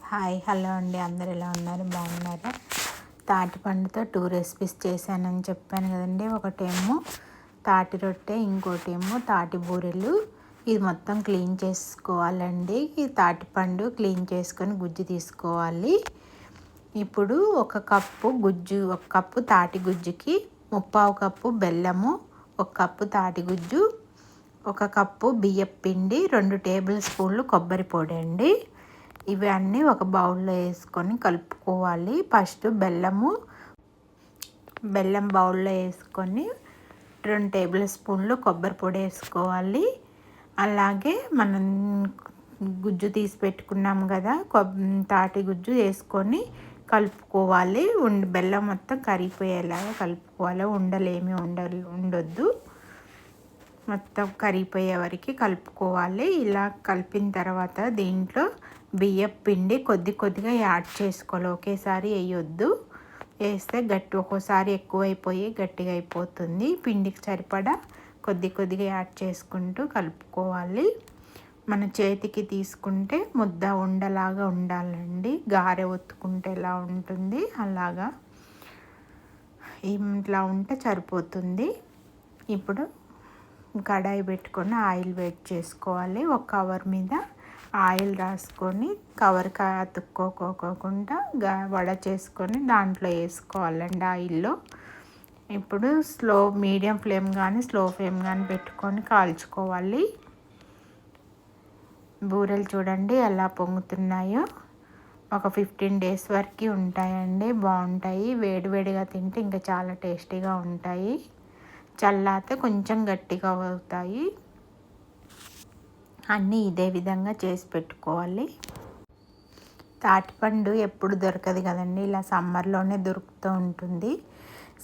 Hi hello అండి, అందరు ఎలా ఉన్నారు? బాగున్నారా? తాటిపండుతో 2 రెసిపీస్ చేశానని చెప్పాను కదండి. ఒకటేమో తాటి రొట్టె, ఇంకోటేమో తాటి బూరెలు. ఇది మొత్తం క్లీన్ చేసుకోవాలండి. ఈ తాటిపండు క్లీన్ చేసుకొని గుజ్జు తీసుకోవాలి. ఇప్పుడు 1 కప్పు గుజ్జు, 1 కప్పు తాటి గుజ్జుకి 3/4 కప్పు బెల్లము, 1 కప్పు తాటి గుజ్జు, 1 కప్పు బియ్యపు పిండి, 2 టేబుల్ స్పూన్లు కొబ్బరి పొడి అండి. ఇవి అన్నీ ఒక బౌల్లో వేసుకొని కలుపుకోవాలి. ఫస్ట్ బెల్లం బౌల్లో వేసుకొని 2 టేబుల్ స్పూన్లు కొబ్బరి పొడి వేసుకోవాలి. అలాగే మనం గుజ్జు తీసి పెట్టుకున్నాం కదా, తాటి గుజ్జు వేసుకొని కలుపుకోవాలి. బెల్లం మొత్తం కరిగిపోయేలాగా కలుపుకోవాలి. ఉండలేమి ఉండొద్దు, మొత్తం కరిగిపోయే వరకు కలుపుకోవాలి. ఇలా కలిపిన తర్వాత దీంట్లో బియ్యపు పిండి కొద్దిగా యాడ్ చేసుకోవాలి. ఒకేసారి వేయొద్దు, వేస్తే ఒక్కోసారి ఎక్కువైపోయి గట్టిగా అయిపోతుంది. పిండికి సరిపడా కొద్దిగా యాడ్ చేసుకుంటూ కలుపుకోవాలి. మన చేతికి తీసుకుంటే ముద్ద ఉండలాగా ఉండాలండి. గారె ఒత్తుకుంటే ఎలా ఉంటుంది అలాగా ఇట్లా ఉంటే సరిపోతుంది. ఇప్పుడు కడాయి పెట్టుకొని ఆయిల్ వేడి చేసుకోవాలి. ఒక కవర్ మీద ఆయిల్ రాసుకొని కవర్కి అతుక్కోకుండా వడ చేసుకొని దాంట్లో వేసుకోవాలండి ఆయిల్లో. ఇప్పుడు మీడియం ఫ్లేమ్ కానీ స్లో ఫ్లేమ్ కానీ పెట్టుకొని కాల్చుకోవాలి. బూరెలు చూడండి ఎలా పొంగుతున్నాయో. ఒక 15 days వరకు ఉంటాయండి, బాగుంటాయి. వేడివేడిగా తింటే ఇంకా చాలా టేస్టీగా ఉంటాయి. చల్లారితే కొంచెం గట్టిగా అవుతాయి. అన్నీ ఇదే విధంగా చేసి పెట్టుకోవాలి. తాటిపండు ఎప్పుడు దొరకదు కదండి, ఇలా సమ్మర్లోనే దొరుకుతూ ఉంటుంది.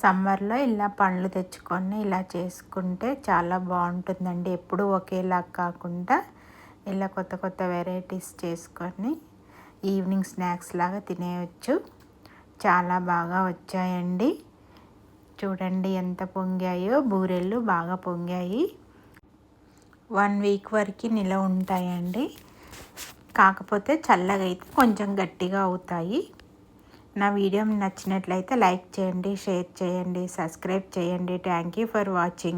సమ్మర్లో ఇలా పండ్లు తెచ్చుకొని ఇలా చేసుకుంటే చాలా బాగుంటుందండి. ఎప్పుడు ఒకేలా కాకుండా ఇలా కొత్త వెరైటీస్ చేసుకొని ఈవినింగ్ స్నాక్స్ లాగా తినేయచ్చు. చాలా బాగా వచ్చాయండి. చూడండి ఎంత పొంగాయో. బూరెలు బాగా పొంగాయి. 1 week వరకు నిలవ ఉంటాయండి. కాకపోతే చల్లగా అయితే కొంచెం గట్టిగా అవుతాయి. నా వీడియో నచ్చినట్లయితే లైక్ చేయండి, షేర్ చేయండి, సబ్స్క్రైబ్ చేయండి. Thank you for watching.